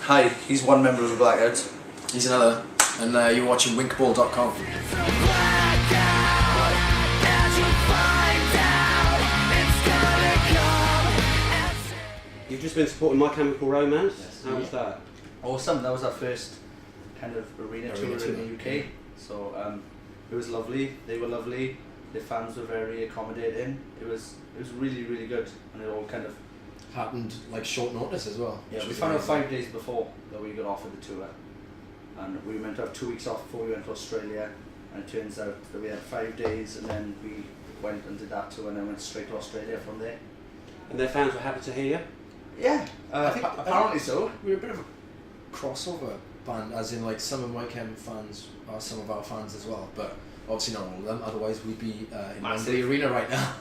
Hi, he's one member of the Blackout. He's another. And you're watching WinkBall.com. You've just been supporting My Chemical Romance. Yes. How was that? Awesome. That was our first kind of arena tour in the UK. So it was lovely. They were lovely. The fans were very accommodating. It was really, really good, and it all kind of happened like short notice as well. Yeah, we found out 5 days before that we got offered the tour, and we were meant to have 2 weeks off before we went to Australia, and it turns out that we had 5 days, and then we went and did that tour, and then went straight to Australia from there. And their fans were happy to hear you? Yeah, apparently so. We're a bit of a crossover band, as in like some of My Chem fans are some of our fans as well, but obviously not all of them, otherwise we'd be in the arena right now.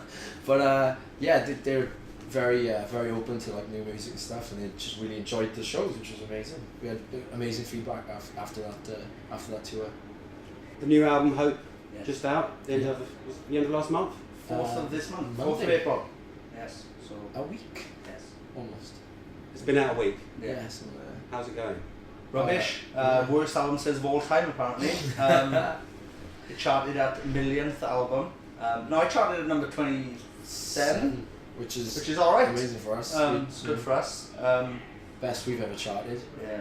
But yeah, they're very open to like new music and stuff, and they just really enjoyed the shows, which was amazing. We had amazing feedback after that tour. The new album Hope, yes. Just out, the end of last month? 4th of this month, 4th Monday. of April. Yes, so A week? yes, Almost. It's been out a week. yeah. Yes. How's it going? Rubbish. Worst album since of all time, apparently. It charted at millionth album. No, I charted at number 27, which is alright. amazing for us. It's good for us. Best we've ever charted. Yeah.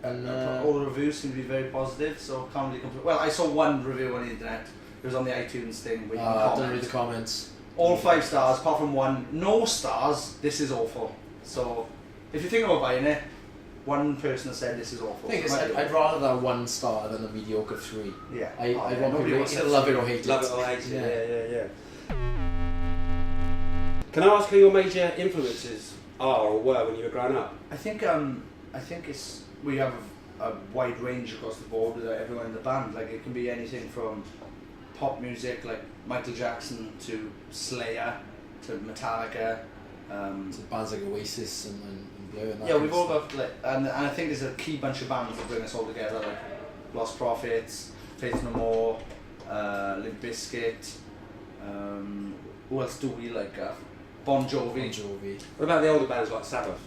And all the reviews seem to be very positive, so can't really complain. Well, I saw one review on the internet. It was on the iTunes thing where you can I don't comment. read the comments. All 5 stars, apart from one. No stars. This is awful. So, if you think about buying it, one person has said this is awful. The thing is, I'd rather that 1 star than a mediocre 3. Yeah. I want people to love it or hate it. Love it or hate it, yeah. Can I ask who your major influences are or were when you were growing up? I think we have a wide range across the board with everyone in the band. Like it can be anything from pop music like Michael Jackson to Slayer to Metallica. To bands like Oasis and Blur and that. Yeah, we've all got like, and I think there's a key bunch of bands that bring us all together, like Lost Prophets, Faith No More, Limp Bizkit. Who else do we like? Bon Jovi. What about the older bands like Sabbath?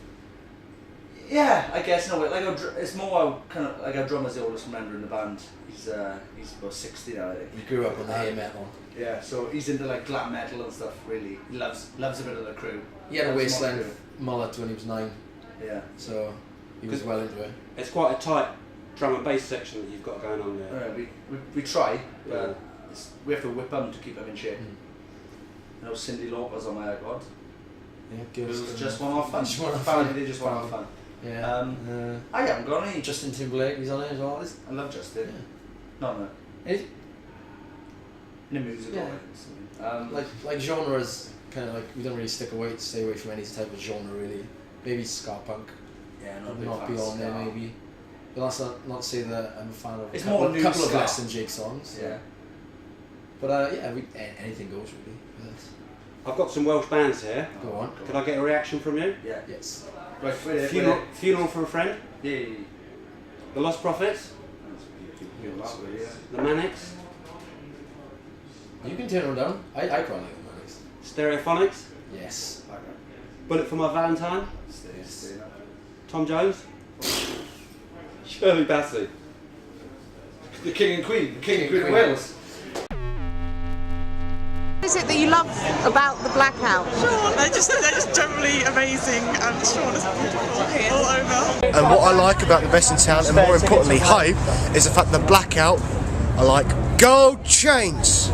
Yeah, I guess no. Like it's more kind of like our drummer's the oldest member in the band. He's about 60 now, I think. He grew up on the hair metal. Yeah, so he's into like glam metal and stuff. Really, he loves a bit of the crew. He had a Loves waist-length mullet when he was 9, Yeah. so he was well into it. It's quite a tight drum and bass section that you've got going on there. We try, but Yeah. we have to whip them to keep them in shape. You know, Cyndi Lauper's on my iPod. Yeah, It good. was just one off fun. Just one off Apparently fun. they just one off fun. Yeah. I haven't got any. Justin Timberlake, he's on it as well. I love Justin. Yeah. No. Is In the music. Yeah. Like genres, kind of like we don't really stay away from any type of genre really. Maybe ska punk. Yeah, Not beyond there maybe. But that's not to say that I'm a fan of It's a couple, more new couple of ska. less than Jake songs. Yeah. But yeah, anything goes really. I've got some Welsh bands here. Go on. Could I get a reaction from you? Yeah. Yes. Right, Funeral for a Friend? Yeah. The Lost Prophets? The Manics? You can turn them down. I quite like them. Stereophonics? Yes. Bullet for My Valentine? Stay. Tom Jones? Shirley Bassey? The King and Queen of Wales. What is it that you love about the Blackout? They're just generally amazing, and Sean is beautiful all over. And what I like about the best in town, and more importantly Hope, is the fact that Blackout are like gold chains,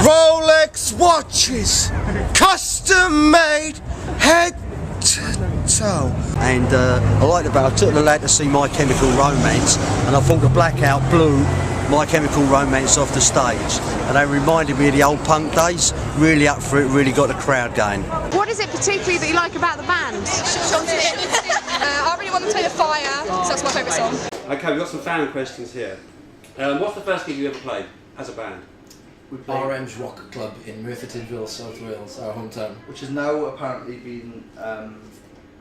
Rolex watches, custom made head to toe. And I liked about I took the lad to see My Chemical Romance, and I thought the Blackout blew My Chemical Romance off the stage, and they reminded me of the old punk days. Really up for it, really got the crowd going. What is it particularly that you like about the band? I really want them to make a fire, so that's my favourite song. Okay, we've got some fan questions here. What's the first gig you ever played as a band? We played, RM's Rock Club in Merthyr Tydfil, South Wales, our hometown. which has now apparently been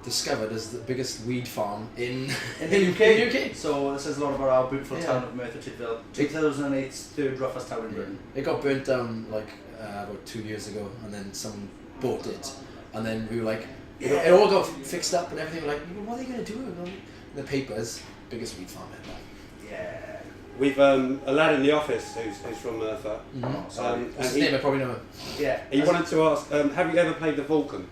Discovered as the biggest weed farm in the UK. In the UK. So this says a lot about our beautiful Yeah. town of Merthyr Tydfil. 2008's third roughest town in Britain. It got burnt down like about 2 years ago, and then someone bought it, and then we were like, Yeah. It all got fixed up and everything. We're like, what are they going to do? In the papers, biggest wheat farm ever. Yeah. We've a lad in the office who's from Merthyr. What's his name? I probably know him. Yeah. He wanted to ask, have you ever played the Vulcan?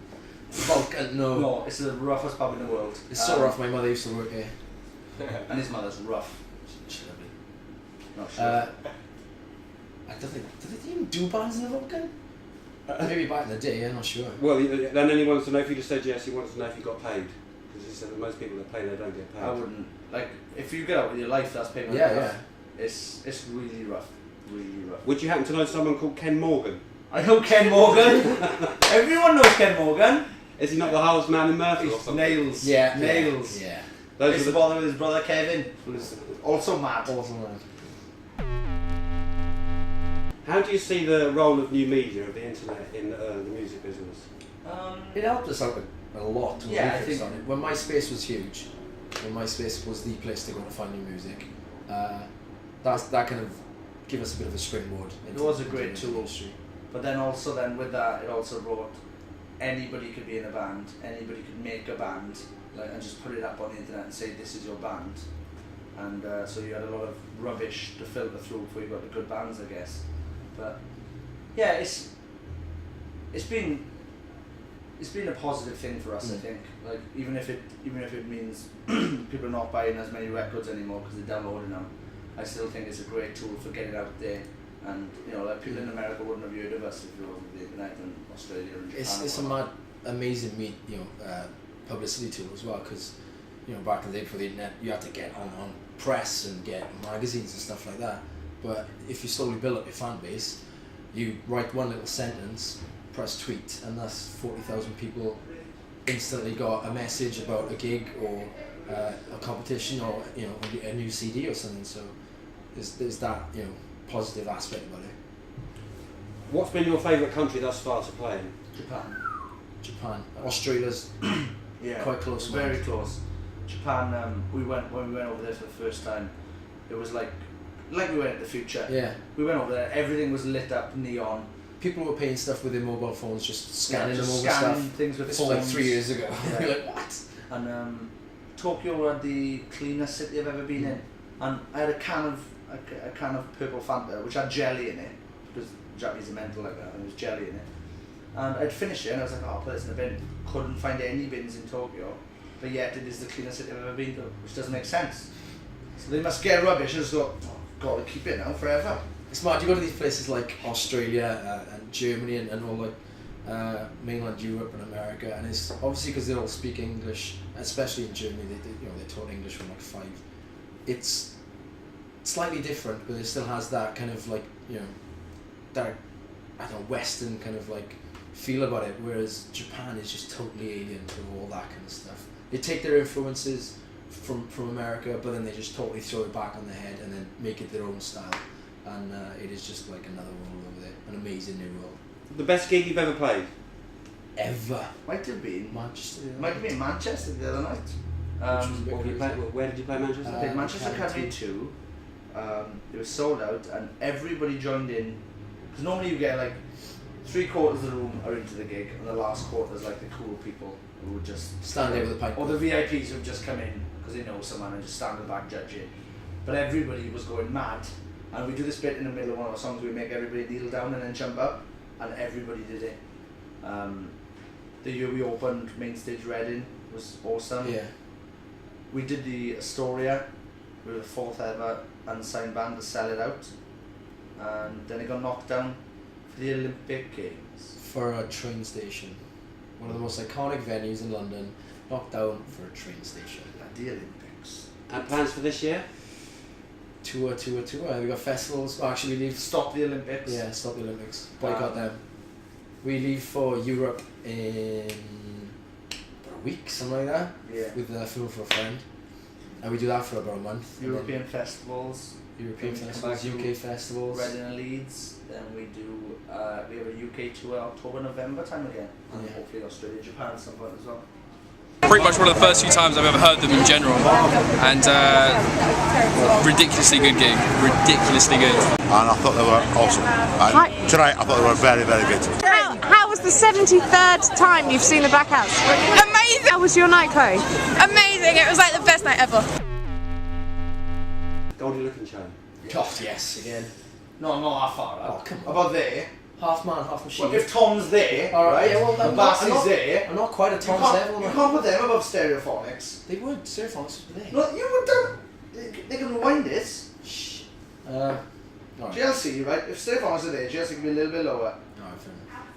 Vulcan, no. No, it's the roughest pub in the world. It's so rough. My mother used to work here. And his mother's rough. She's lovely. Not sure. I don't think. Did they even do bands in the Vulcan? Maybe back in the day. I'm not sure. Well, and then he wants to know if you just said yes. He wants to know if you got paid, because he said that most people that play there don't get paid. I wouldn't. Like, if you get out with your life, that's payment. Yeah. It's really rough. Really rough. Would you happen to know someone called Ken Morgan? I know Ken Morgan. Everyone knows Ken Morgan. Is he not the hardest man in Merthyr or He's something? Nails. Yeah. Nails. Yeah. Those He's are the bothered with his brother Kevin, who's also mad. Awesome man. How do you see the role of new media, of the internet, in the music business? It helped us out a lot. Yeah, I think on it. When MySpace was huge, when MySpace was the place to go to find new music, that kind of gave us a bit of a springboard. It was a great into the tool. industry. But then with that, it also brought anybody could be in a band, anybody could make a band, like, and just put it up on the internet and say this is your band. And so you had a lot of rubbish to filter through before you got the good bands, I guess. But yeah, it's been a positive thing for us, I think. Like, even if it means people are not buying as many records anymore because they're downloading them, I still think it's a great tool for getting out there. And like, people in America wouldn't have heard of us if it wasn't the internet, and Australia and Japan. It's a amazing publicity tool as well, because back in the day before the internet, you had to get on press and get magazines and stuff like that. But if you slowly build up your fan base, you write one little sentence, press tweet, and that's 40,000 people instantly got a message about a gig or a competition or a new CD or something. So there's that positive aspect about it. What's been your favourite country thus far to play in? Japan. Australia's quite close. Very close. Japan. When we went over there for the first time, it was like we went in the future. Yeah. We went over there. Everything was lit up, neon. People were paying stuff with their mobile phones, just scanning them over scanning stuff. things with this phones. was like 3 years ago. Yeah. You're like, what? And Tokyo had the cleanest city I've ever been in. And I had a can of purple Fanta which had jelly in it, because Japanese are mental like that, and there was jelly in it. And I'd finished it and I was like, oh, I'll put this in a bin. Couldn't find any bins in Tokyo, but yet it is the cleanest city I've ever been to, which doesn't make sense. So they must get rubbish and just go, oh, got to keep it now forever. It's mad. You go to these places like Australia and Germany and all like mainland Europe and America, and it's obviously because they all speak English, especially in Germany. They taught English from like 5. It's slightly different, but it still has that kind of like that Western kind of like feel about it. Whereas Japan is just totally alien to all that kind of stuff. They take their influences from America, but then they just totally throw it back on their head and then make it their own style. And it is just like another world over there, an amazing new world. The best gig you've ever played? Ever. Might have been Manchester. Might have been Manchester the other night. Where did you play Manchester? I played Manchester Academy 2. It was sold out and everybody joined in, because normally you get like 3/4 of the room are into the gig and the last quarter is like the cool people who would just stand there with a pipe, or the VIPs who've just come in because they know someone and just stand in the back judging. But everybody was going mad, and we do this bit in the middle of one of our songs. We make everybody kneel down and then jump up, and everybody did it. The year we opened Main Stage Reading was awesome. Yeah. We did the Astoria. We were the 4th ever unsigned band to sell it out, and then it got knocked down for the Olympic Games. For a train station, one of the most iconic venues in London, knocked down for a train station. At the Olympics. And plans for this year? Tour. We got festivals. Oh, actually, we leave. Stop the Olympics. Yeah, stop the Olympics. Boycott them. We leave for Europe in about a week, something like that. Yeah. With the Film for a Friend, and we do that for about a month. European festivals. European Then we come festivals, back to UK festivals. Reading and Leeds. Then we do. We have a UK tour October, November time again, and Yeah. hopefully Australia, Japan at some point as well. Pretty much one of the first few times I've ever heard them in general, and ridiculously good gig, ridiculously good. And I thought they were awesome. And tonight I thought they were very, very good. How was was the 73rd time you've seen the Blackouts. Amazing! How was your night, Chloe? Amazing! It was like the best night ever. Goldie looking chain. Oh, yes, again. No, not that far up. Oh, come on. About there. Half man, half machine. Well, if Tom's there, All right, right? yeah, well, and Bass is there. I'm not quite at You Tom's level. can't, you can't put them above Stereophonics. They would. Stereophonics were there. No, you would do. They can rewind this. Shh. All right. GLC, right? If Stereophonics are there, GLC can be a little bit lower. All right, fair enough.